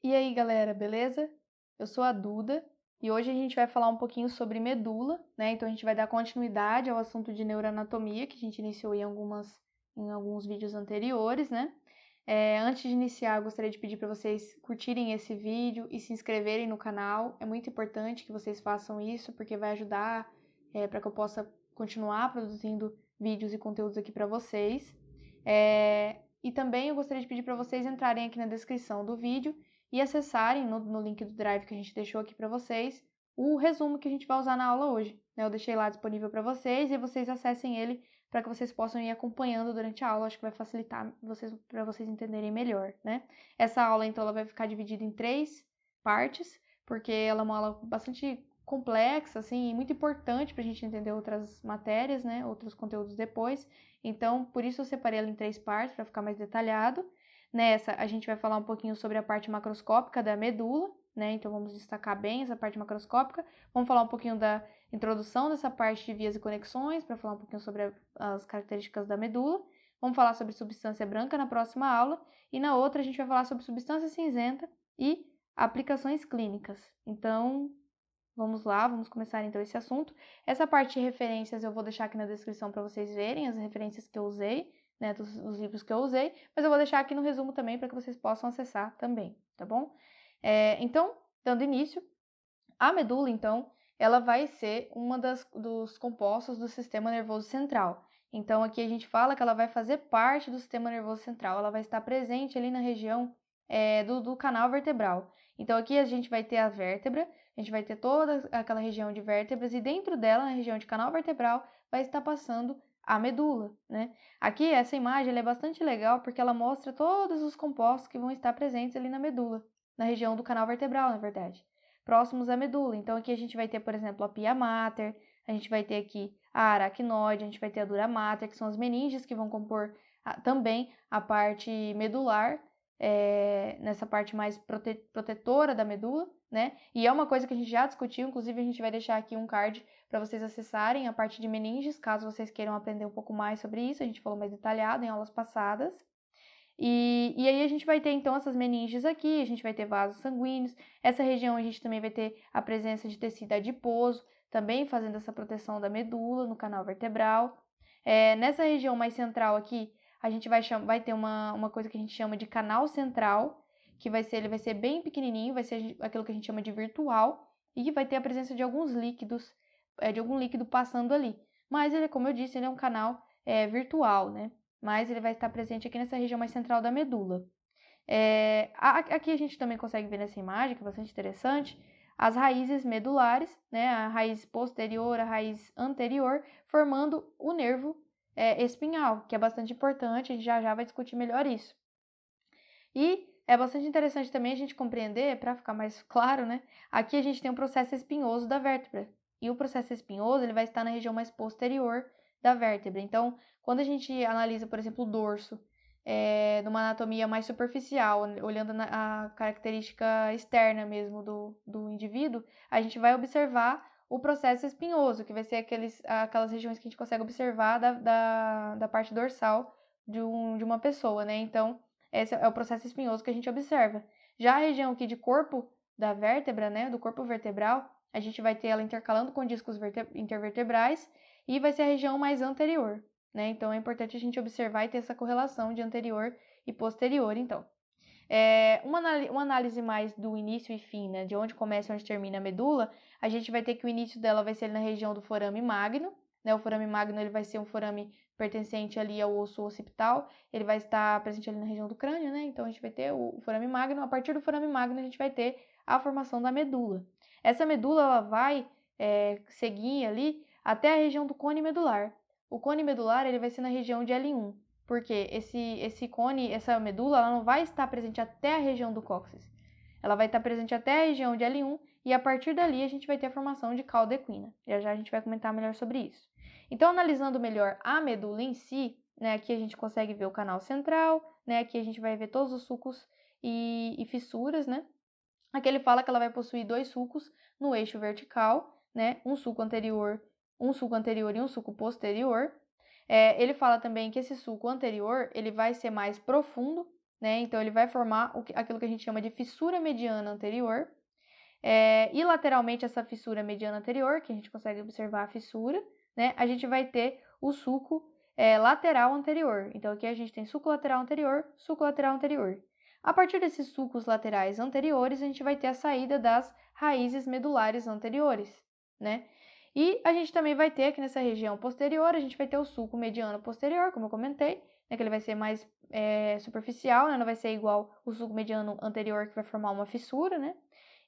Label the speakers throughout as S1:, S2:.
S1: E aí, galera, beleza? Eu sou a Duda e hoje a gente vai falar um pouquinho sobre medula, né? Então a gente vai dar continuidade ao assunto de neuroanatomia que a gente iniciou em alguns vídeos anteriores, né? Antes de iniciar, eu gostaria de pedir para vocês curtirem esse vídeo e se inscreverem no canal. É muito importante que vocês façam isso porque vai ajudar para que eu possa continuar produzindo vídeos e conteúdos aqui para vocês. E também eu gostaria de pedir para vocês entrarem aqui na descrição do vídeo e acessarem no link do Drive que a gente deixou aqui para vocês o resumo que a gente vai usar na aula hoje, né? Eu deixei lá disponível para vocês e vocês acessem ele para que vocês possam ir acompanhando durante a aula. Acho que vai facilitar para vocês entenderem melhor, né? Essa aula, então, ela vai ficar dividida em 3 partes, porque ela é uma aula bastante complexa, assim, e muito importante para a gente entender outras matérias, né? Outros conteúdos depois. Então, por isso eu separei ela em 3 partes, para ficar mais detalhado. Nessa, a gente vai falar um pouquinho sobre a parte macroscópica da medula, né? Então, vamos destacar bem essa parte macroscópica. Vamos falar um pouquinho da introdução dessa parte de vias e conexões, para falar um pouquinho sobre as características da medula. Vamos falar sobre substância branca na próxima aula. E na outra, a gente vai falar sobre substância cinzenta e aplicações clínicas. Então, vamos lá, vamos começar então esse assunto. Essa parte de referências eu vou deixar aqui na descrição para vocês verem as referências que eu usei, né, dos livros que eu usei, mas eu vou deixar aqui no resumo também para que vocês possam acessar também, tá bom? Então, dando início, a medula, então, ela vai ser uma dos compostos do sistema nervoso central. Então, aqui a gente fala que ela vai fazer parte do sistema nervoso central, ela vai estar presente ali na região do canal vertebral. Então, aqui a gente vai ter a vértebra, a gente vai ter toda aquela região de vértebras e dentro dela, na região de canal vertebral, vai estar passando a medula, né? Aqui, essa imagem ela é bastante legal porque ela mostra todos os compostos que vão estar presentes ali na medula, na região do canal vertebral, na verdade, próximos à medula. Então, aqui a gente vai ter, por exemplo, a pia mater, a gente vai ter aqui a aracnoide, a gente vai ter a dura mater, que são as meninges que vão compor também a parte medular, nessa parte mais protetora da medula, né? E é uma coisa que a gente já discutiu, inclusive a gente vai deixar aqui um card para vocês acessarem a parte de meninges, caso vocês queiram aprender um pouco mais sobre isso, a gente falou mais detalhado em aulas passadas. E aí a gente vai ter então essas meninges aqui, a gente vai ter vasos sanguíneos, essa região a gente também vai ter a presença de tecido adiposo, também fazendo essa proteção da medula no canal vertebral. Nessa região mais central aqui, a gente vai ter uma coisa que a gente chama de canal central, que ele vai ser bem pequenininho, vai ser aquilo que a gente chama de virtual, e vai ter a presença de alguns líquidos, de algum líquido passando ali. Mas ele, como eu disse, ele é um canal virtual, né? Mas ele vai estar presente aqui nessa região mais central da medula. Aqui a gente também consegue ver nessa imagem, que é bastante interessante, as raízes medulares, né, a raiz posterior, a raiz anterior, formando o nervo espinhal, que é bastante importante, a gente já vai discutir melhor isso. E é bastante interessante também a gente compreender, para ficar mais claro, né, aqui a gente tem um processo espinhoso da vértebra, e o processo espinhoso ele vai estar na região mais posterior da vértebra. Então, quando a gente analisa, por exemplo, o dorso, numa anatomia mais superficial, olhando a característica externa mesmo do indivíduo, a gente vai observar o processo espinhoso, que vai ser aquelas regiões que a gente consegue observar da parte dorsal de uma pessoa, né? Então, esse é o processo espinhoso que a gente observa. Já a região aqui de corpo da vértebra, né, do corpo vertebral, a gente vai ter ela intercalando com discos intervertebrais e vai ser a região mais anterior, né? Então, é importante a gente observar e ter essa correlação de anterior e posterior, então. Uma análise mais do início e fim, né? De onde começa e onde termina a medula, a gente vai ter que o início dela vai ser na região do forame magno, né? O forame magno ele vai ser um forame pertencente ali ao osso occipital, ele vai estar presente ali na região do crânio, né? Então, a gente vai ter o forame magno, a partir do forame magno a gente vai ter a formação da medula. Essa medula, ela vai seguir ali até a região do cone medular. O cone medular, ele vai ser na região de L1, porque esse cone, essa medula, ela não vai estar presente até a região do cóccix. Ela vai estar presente até a região de L1 e a partir dali a gente vai ter a formação de cauda equina. Já a gente vai comentar melhor sobre isso. Então, analisando melhor a medula em si, né, aqui a gente consegue ver o canal central, né, aqui a gente vai ver todos os sulcos e fissuras, né. Aqui ele fala que ela vai possuir 2 sulcos no eixo vertical, né, um sulco anterior e um sulco posterior. Ele fala também que esse sulco anterior ele vai ser mais profundo, né? Então, ele vai formar aquilo que a gente chama de fissura mediana anterior. E lateralmente essa fissura mediana anterior, que a gente consegue observar a fissura, né? A gente vai ter o sulco lateral anterior. Então, aqui a gente tem sulco lateral anterior, sulco lateral anterior. A partir desses sulcos laterais anteriores, a gente vai ter a saída das raízes medulares anteriores, né? E a gente também vai ter aqui nessa região posterior, a gente vai ter o sulco mediano posterior, como eu comentei, né, que ele vai ser mais superficial, né, não vai ser igual o sulco mediano anterior que vai formar uma fissura, né?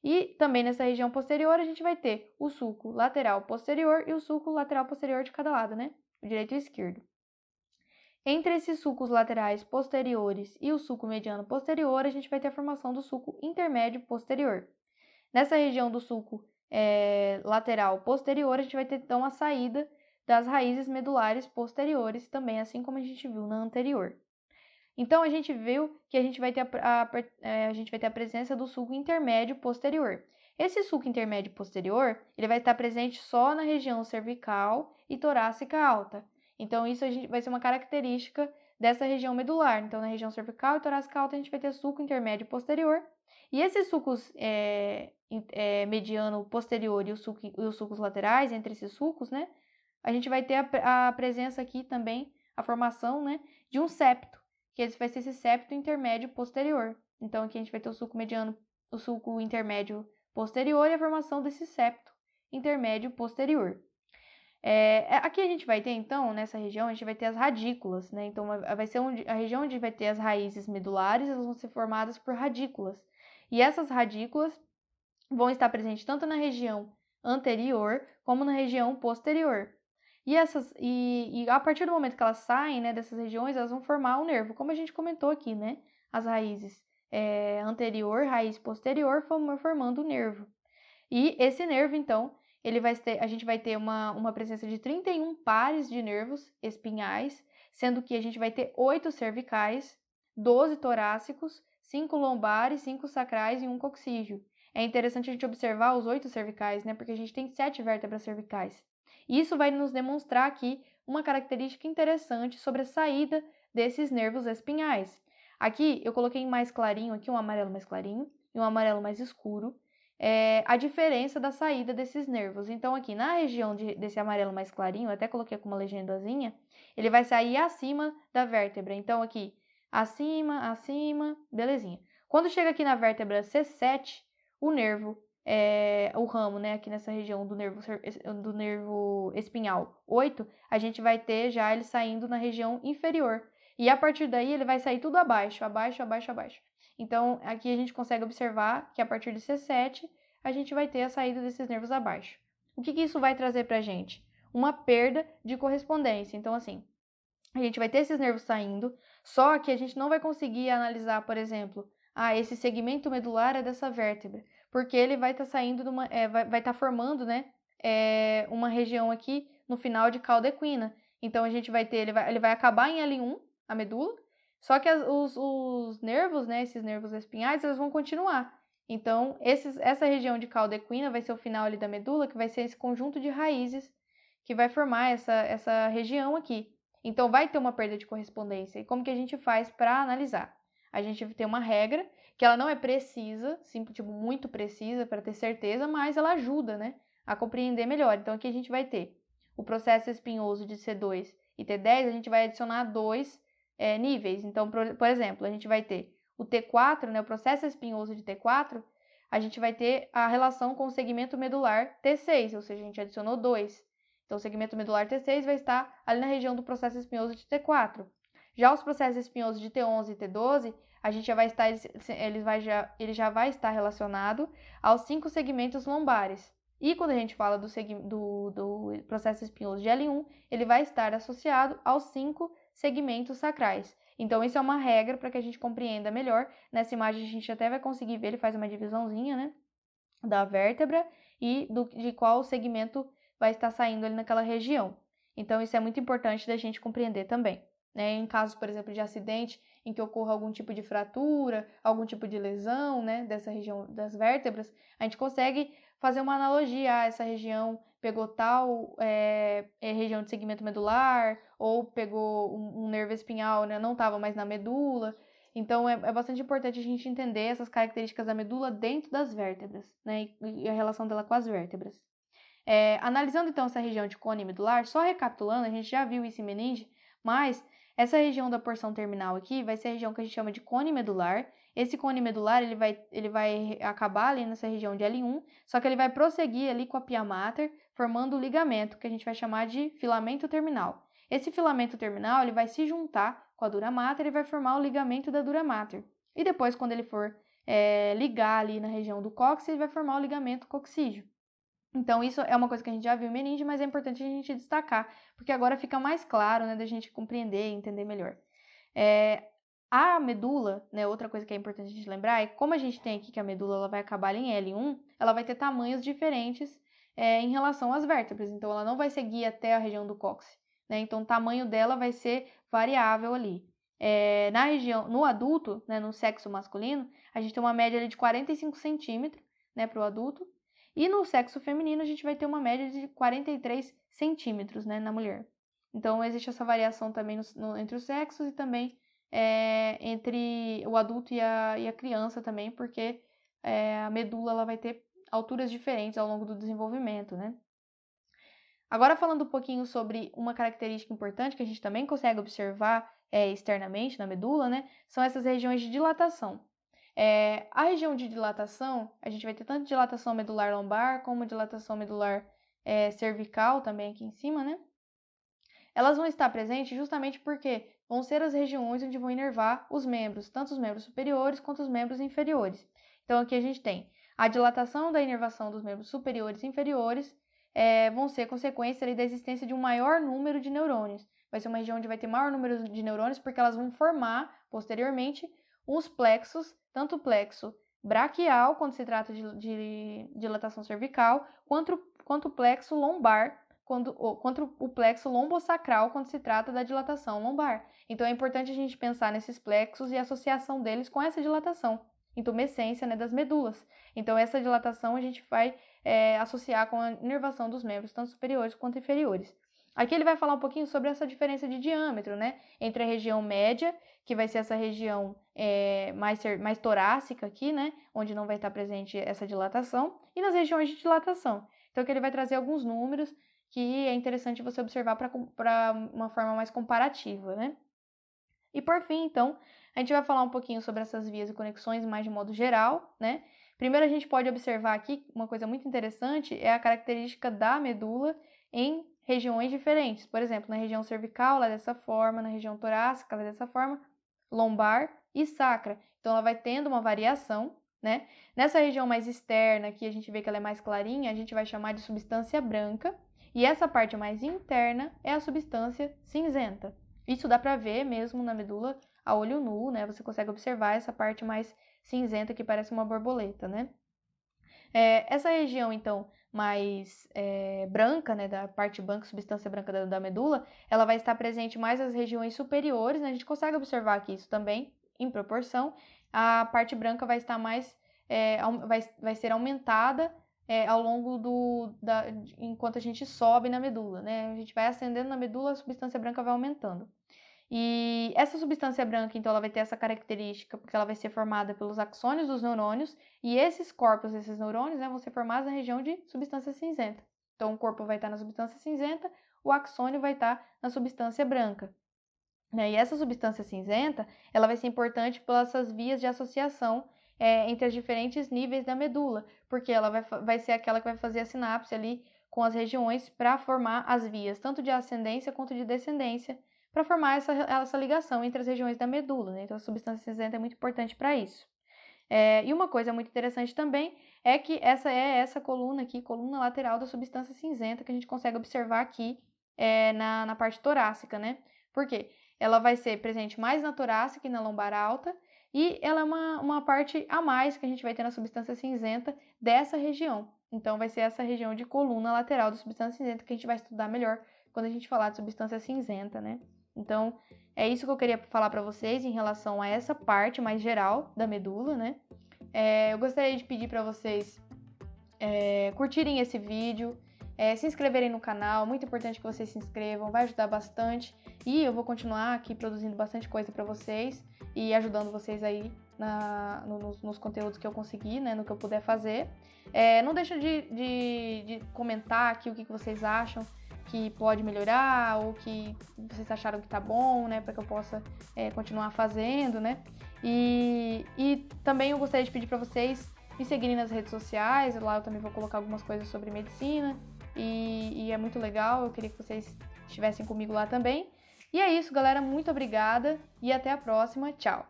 S1: E também nessa região posterior a gente vai ter o sulco lateral posterior e o sulco lateral posterior de cada lado, né? O direito e o esquerdo. Entre esses sulcos laterais posteriores e o sulco mediano posterior, a gente vai ter a formação do sulco intermédio posterior. Nessa região do sulco lateral posterior, a gente vai ter então a saída das raízes medulares posteriores também, assim como a gente viu na anterior. Então, a gente viu que a gente vai ter a presença do sulco intermédio posterior. Esse sulco intermédio posterior, ele vai estar presente só na região cervical e torácica alta. Então, isso vai ser uma característica dessa região medular. Então, na região cervical e torácica alta, a gente vai ter sulco intermédio posterior. E esses sulcos mediano posterior e os sulcos laterais, entre esses sulcos, né? A gente vai ter a presença aqui também, a formação, né, de um septo, que vai ser esse septo intermédio posterior. Então, aqui a gente vai ter o sulco mediano, o sulco intermédio posterior e a formação desse septo intermédio posterior. Aqui a gente vai ter, então, nessa região, a gente vai ter as radículas, né? Então, vai ser a região onde vai ter as raízes medulares, elas vão ser formadas por radículas. E essas radículas vão estar presentes tanto na região anterior como na região posterior. E a partir do momento que elas saem, né, dessas regiões, elas vão formar um nervo, como a gente comentou aqui, né? As raízes anterior, raiz posterior, formando o nervo. E esse nervo, então, a gente vai ter uma presença de 31 pares de nervos espinhais, sendo que a gente vai ter 8 cervicais, 12 torácicos, 5 lombares, 5 sacrais e 1 coxígeo. É interessante a gente observar os 8 cervicais, né? Porque a gente tem 7 vértebras cervicais. Isso vai nos demonstrar aqui uma característica interessante sobre a saída desses nervos espinhais. Aqui eu coloquei mais clarinho, aqui um amarelo mais clarinho e um amarelo mais escuro, a diferença da saída desses nervos. Então, aqui na região desse amarelo mais clarinho, eu até coloquei com uma legendazinha, ele vai sair acima da vértebra. Então, aqui, acima, acima, belezinha. Quando chega aqui na vértebra C7, o nervo, o ramo, né, aqui nessa região do nervo espinhal 8, a gente vai ter já ele saindo na região inferior. E a partir daí ele vai sair tudo abaixo, abaixo, abaixo, abaixo. Então, aqui a gente consegue observar que a partir de C7, a gente vai ter a saída desses nervos abaixo. O que isso vai trazer pra gente? Uma perda de correspondência. Então, assim, a gente vai ter esses nervos saindo, só que a gente não vai conseguir analisar, por exemplo, esse segmento medular é dessa vértebra, porque ele vai estar saindo vai estar formando, né, uma região aqui no final de cauda equina. Então a gente vai ter, ele vai acabar em L1, a medula, só que os nervos, né, esses nervos espinhais, eles vão continuar. Então essa região de cauda equina vai ser o final ali da medula, que vai ser esse conjunto de raízes que vai formar essa região aqui. Então, vai ter uma perda de correspondência. E como que a gente faz para analisar? A gente tem uma regra, que ela não é precisa, tipo, muito precisa para ter certeza, mas ela ajuda, né, a compreender melhor. Então, aqui a gente vai ter o processo espinhoso de C2 e T10, a gente vai adicionar 2 níveis. Então, por exemplo, a gente vai ter o T4, né, o processo espinhoso de T4, a gente vai ter a relação com o segmento medular T6, ou seja, a gente adicionou 2. Então, o segmento medular T6 vai estar ali na região do processo espinhoso de T4. Já os processos espinhosos de T11 e T12, a gente já vai estar, ele já vai estar relacionado aos 5 segmentos lombares. E quando a gente fala do processo espinhoso de L1, ele vai estar associado aos 5 segmentos sacrais. Então, isso é uma regra para que a gente compreenda melhor. Nessa imagem, a gente até vai conseguir ver, ele faz uma divisãozinha, né, da vértebra e de qual segmento vai estar saindo ali naquela região. Então, isso é muito importante da gente compreender também, né? Em casos, por exemplo, de acidente em que ocorra algum tipo de fratura, algum tipo de lesão, né, dessa região das vértebras, a gente consegue fazer uma analogia. Essa região pegou tal região de segmento medular, ou pegou um nervo espinhal, né, não estava mais na medula. Então, é bastante importante a gente entender essas características da medula dentro das vértebras, né? E a relação dela com as vértebras. Analisando, então, essa região de cone medular, só recapitulando, a gente já viu isso em meninge, mas essa região da porção terminal aqui vai ser a região que a gente chama de cone medular. Esse cone medular, ele vai acabar ali nessa região de L1, só que ele vai prosseguir ali com a pia mater, formando o ligamento, que a gente vai chamar de filamento terminal. Esse filamento terminal, ele vai se juntar com a dura mater e vai formar o ligamento da dura mater. E depois, quando ele for ligar ali na região do cóccix, ele vai formar o ligamento coccígeo. Então, isso é uma coisa que a gente já viu em meninge, mas é importante a gente destacar, porque agora fica mais claro, né, da gente compreender e entender melhor. A medula, né, outra coisa que é importante a gente lembrar é que, como a gente tem aqui que a medula ela vai acabar em L1, ela vai ter tamanhos diferentes em relação às vértebras, então ela não vai seguir até a região do cóccix, né, então o tamanho dela vai ser variável ali. Na região, no adulto, né, no sexo masculino, a gente tem uma média ali de 45 centímetros, né, para o adulto, e no sexo feminino, a gente vai ter uma média de 43 centímetros, né, na mulher. Então, existe essa variação também entre os sexos e também entre o adulto e a criança também, porque a medula ela vai ter alturas diferentes ao longo do desenvolvimento, né? Agora, falando um pouquinho sobre uma característica importante que a gente também consegue observar externamente na medula, né, são essas regiões de dilatação. A região de dilatação, a gente vai ter tanto dilatação medular lombar como dilatação medular cervical também aqui em cima, né? Elas vão estar presentes justamente porque vão ser as regiões onde vão inervar os membros, tanto os membros superiores quanto os membros inferiores. Então, aqui a gente tem a dilatação da inervação dos membros superiores e inferiores, vão ser consequência ali da existência de um maior número de neurônios. Vai ser uma região onde vai ter maior número de neurônios porque elas vão formar, posteriormente, os plexos, tanto o plexo braquial, quando se trata de dilatação cervical, quanto o plexo lombar, quanto o plexo lombosacral, quando se trata da dilatação lombar. Então, é importante a gente pensar nesses plexos e a associação deles com essa dilatação, intumescência, né, das medulas. Então, essa dilatação a gente vai associar com a inervação dos membros, tanto superiores quanto inferiores. Aqui ele vai falar um pouquinho sobre essa diferença de diâmetro, né, entre a região média, que vai ser essa região mais torácica aqui, né, onde não vai estar presente essa dilatação, e nas regiões de dilatação. Então, aqui ele vai trazer alguns números que é interessante você observar para uma forma mais comparativa, né? E por fim, então, a gente vai falar um pouquinho sobre essas vias e conexões mais de modo geral, né? Primeiro, a gente pode observar aqui uma coisa muito interessante, é a característica da medula em regiões diferentes. Por exemplo, na região cervical, ela é dessa forma, na região torácica, ela é dessa forma, lombar e sacra. Então, ela vai tendo uma variação, né? Nessa região mais externa, que a gente vê que ela é mais clarinha, a gente vai chamar de substância branca. E essa parte mais interna é a substância cinzenta. Isso dá para ver mesmo na medula a olho nu, né? Você consegue observar essa parte mais cinzenta que parece uma borboleta, né? Essa região, então, mais branca, né, da parte branca, substância branca da medula, ela vai estar presente mais nas regiões superiores, né? A gente consegue observar aqui isso também, em proporção. A parte branca vai estar mais, vai ser aumentada ao longo enquanto a gente sobe na medula, né? A gente vai ascendendo na medula, a substância branca vai aumentando. E essa substância branca, então, ela vai ter essa característica, porque ela vai ser formada pelos axônios dos neurônios, e esses corpos, esses neurônios, né, vão ser formados na região de substância cinzenta. Então, o corpo vai estar na substância cinzenta, o axônio vai estar na substância branca. E essa substância cinzenta, ela vai ser importante pelas essas vias de associação entre os diferentes níveis da medula, porque ela vai ser aquela que vai fazer a sinapse ali com as regiões para formar as vias, tanto de ascendência quanto de descendência, para formar essa ligação entre as regiões da medula, né? Então, a substância cinzenta é muito importante para isso. E uma coisa muito interessante também é que essa coluna aqui, coluna lateral da substância cinzenta, que a gente consegue observar aqui na parte torácica, né? Por quê? Ela vai ser presente mais na torácica e na lombar alta, e ela é uma parte a mais que a gente vai ter na substância cinzenta dessa região. Então, vai ser essa região de coluna lateral da substância cinzenta que a gente vai estudar melhor quando a gente falar de substância cinzenta, né? Então, é isso que eu queria falar para vocês em relação a essa parte mais geral da medula, né? Eu gostaria de pedir para vocês curtirem esse vídeo, se inscreverem no canal, muito importante que vocês se inscrevam, vai ajudar bastante. E eu vou continuar aqui produzindo bastante coisa para vocês e ajudando vocês aí nos conteúdos que eu conseguir, né, no que eu puder fazer. Não deixa de comentar aqui o que vocês acham que pode melhorar ou que vocês acharam que tá bom, né, para que eu possa continuar fazendo, né. E também eu gostaria de pedir para vocês me seguirem nas redes sociais, lá eu também vou colocar algumas coisas sobre medicina e é muito legal, eu queria que vocês estivessem comigo lá também. E é isso, galera, muito obrigada e até a próxima, tchau!